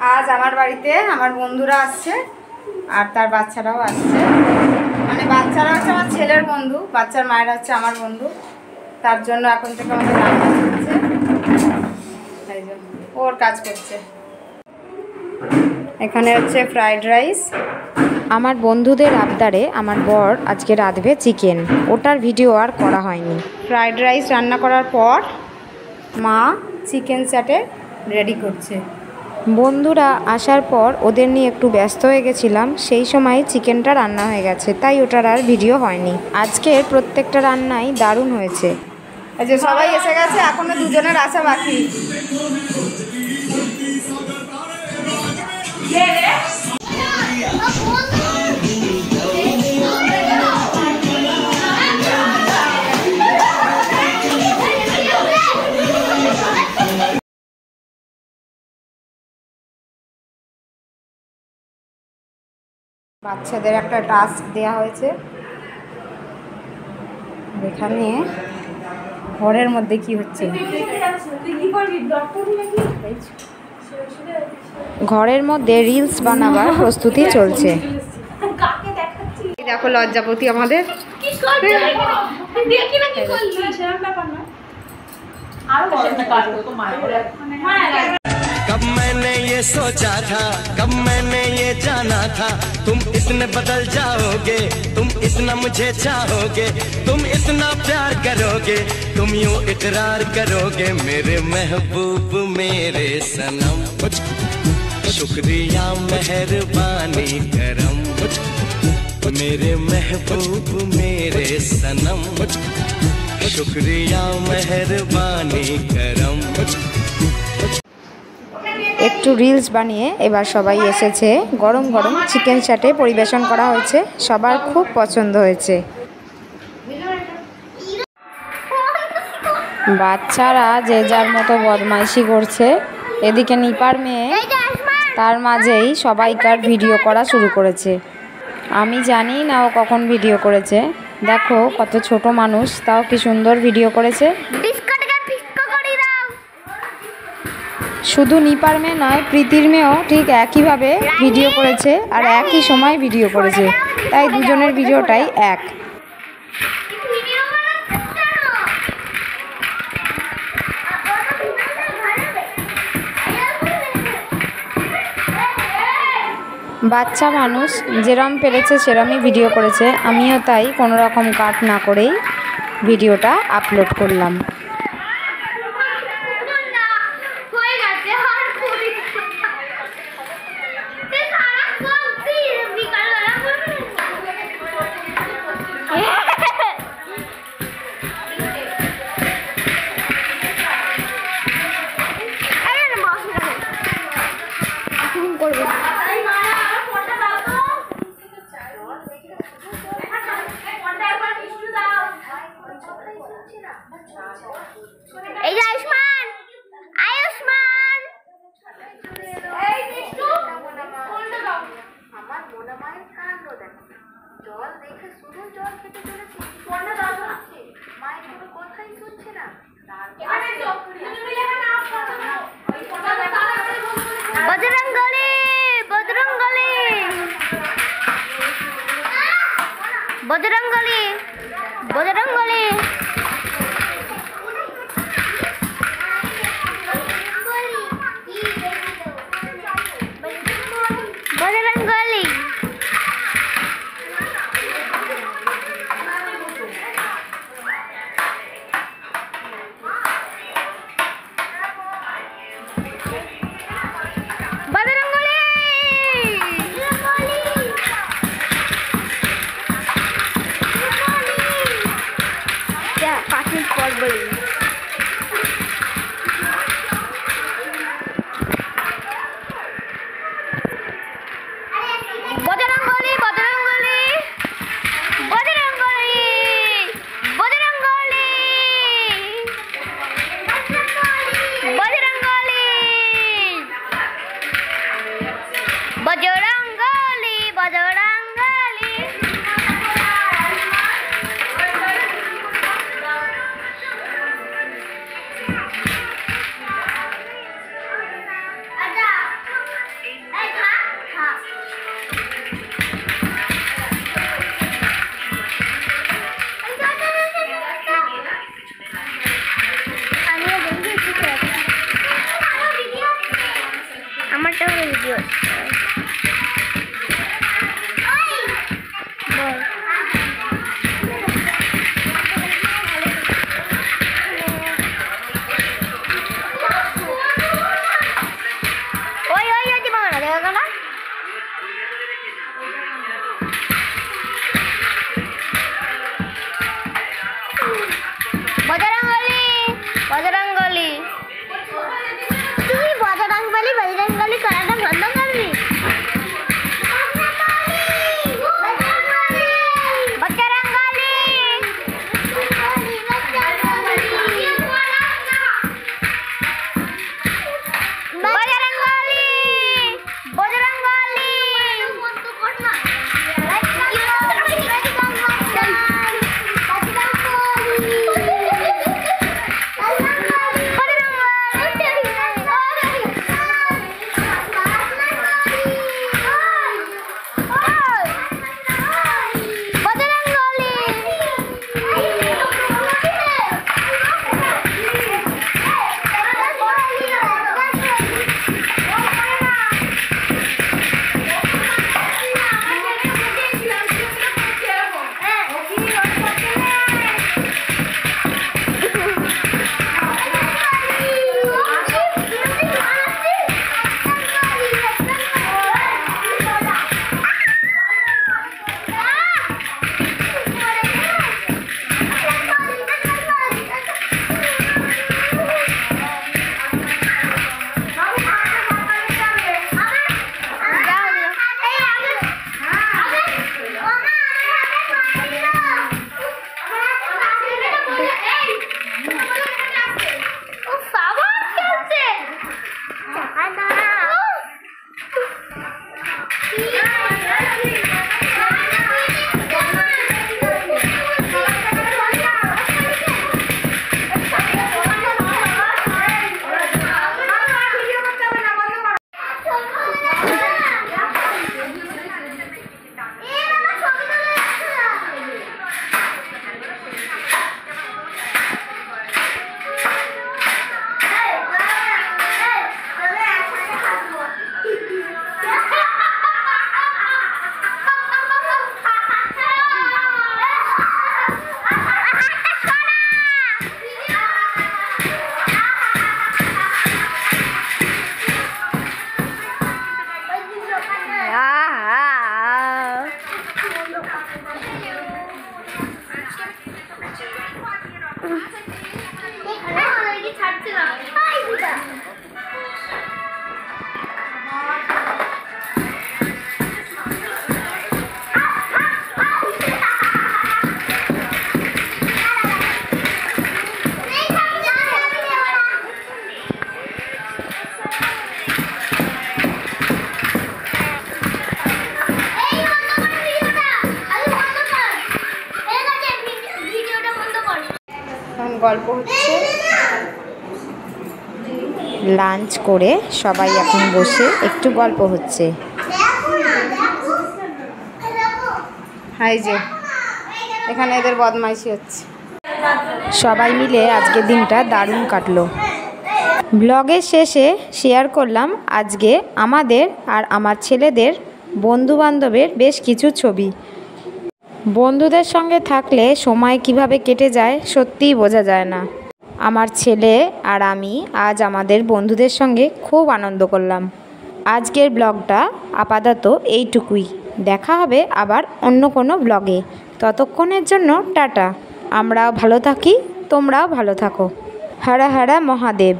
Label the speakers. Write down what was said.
Speaker 1: আজ আমার বাড়িতে আমার বন্ধুরা আসছে আর তার বাচ্চারাও আসছে। মানে বাচ্চারা হচ্ছে আমার ছেলের বন্ধু, বাচ্চার মায়েরা হচ্ছে আমার বন্ধু। তার জন্য এখন থেকে আমাদের রান্না করছে, তাই জন্য ওর কাজ করছে। এখানে হচ্ছে ফ্রাইড রাইস।
Speaker 2: আমার বন্ধুদের আবদারে আমার বর আজকে রাঁধবে চিকেন, ওটার ভিডিও আর করা হয়নি।
Speaker 1: ফ্রাইড রাইস রান্না করার পর মা চিকেন চাটে রেডি করছে।
Speaker 2: বন্ধুরা আসার পর ওদের নিয়ে একটু ব্যস্ত হয়ে গেছিলাম, সেই সময় চিকেনটা রান্না হয়ে গেছে, তাই ওটার আর ভিডিও হয়নি। আজকের প্রত্যেকটা রান্নাই দারুণ হয়েছে।
Speaker 1: এই যে সবাই এসে গেছে, এখনো দুজনের আসা বাকি। বাচ্চাদের একটা টাস্ক দেওয়া হয়েছে, এখানে ঘরের মধ্যে কি হচ্ছে,
Speaker 2: ঘরের মধ্যে রিলস বানাবার প্রস্তুতি চলছে।
Speaker 1: দেখো লজ্জাপতি আমাদের।
Speaker 3: कब मैंने ये सोचा था, कब मैंने ये जाना था, तुम इतने बदल जाओगे, तुम इतना मुझे चाहोगे, तुम इतना प्यार करोगे, तुम यूं इकरार करोगे मेरे महबूब मेरे सनम। शुक्रिया मेहरबानी करम मेरे महबूब मेरे सनम, शुक्रिया मेहरबानी करम।
Speaker 2: একটু রিলস বানিয়ে এবার সবাই এসেছে। গরম গরম চিকেন চাটে পরিবেশন করা হয়েছে, সবার খুব পছন্দ হয়েছে। বাচ্চারা যে যার মতো বদমাইশি করছে, এদিকে নিপার মেয়ে তার মাঝেই সবাইকার ভিডিও করা শুরু করেছে। আমি জানি না ও কখন ভিডিও করেছে, দেখো কত ছোট মানুষ, তাও কি সুন্দর ভিডিও করেছে। শুধু নিপার মেয়ে নয়, প্রীতির মেয়েও ঠিক একইভাবে ভিডিও করেছে আর একই সময় ভিডিও করেছে, তাই দুজনের ভিডিওটাই এক। বাচ্চা মানুষ যেরম পেরেছে সেরমই ভিডিও করেছে, আমিও তাই কোনো রকম কাট না করেই ভিডিওটা আপলোড করলাম।
Speaker 4: এই যে আয়ুষ্মান, আয়ুষ্মান এই মিষ্টু কোনটা দাও। আমার মোনা মায়ের কাণ্ড দেখো, জল দেখে শুধু জল খেতে চলেছে, কোনটা দাও হচ্ছে মায়ের কোনো কথাই শুনছে না। এখানে তো তুমি মিলে না ওই কোনটা দাও। বজরঙ্গলি বজরঙ্গলি বজরঙ্গলি বজরঙ্গলি বজরঙ্গলি। পাখির পর বলি বজরঙ্গলি বজরঙ্গলি বজরঙ্গলি বজরঙ্গলি বজরঙ্গলি বজরঙ্গলি বজরঙ্গলি। আমারটা ভিডিও ওই ওই ওই দিবা না দেখা গেল বজরঙ্গলি বজরঙ্গলি তুই বজরঙ্গলি বজরঙ্গলি করাটা বন্ধ করবি
Speaker 1: গল্প হচ্ছে।
Speaker 2: লাঞ্চ করে সবাই এখন বসে একটু গল্প হচ্ছে।
Speaker 1: হাই যে এখানে এদের বদমাইশি হচ্ছে।
Speaker 2: সবাই মিলে আজকের দিনটা দারুণ কাটলো। ব্লগের শেষে শেয়ার করলাম আজকে আমাদের আর আমার ছেলেদের বন্ধুবান্ধবের বেশ কিছু ছবি। বন্ধুদের সঙ্গে থাকলে সময় কিভাবে কেটে যায় সত্যিই বোঝা যায় না। আমার ছেলে আর আমি আজ আমাদের বন্ধুদের সঙ্গে খুব আনন্দ করলাম। আজকের ব্লগটা আপাতত এইটুকুই। দেখা হবে আবার অন্য কোনো ব্লগে। ততক্ষণের জন্য টাটা। আমরাও ভালো থাকি, তোমরাও ভালো থাকো। হর হর মহাদেব।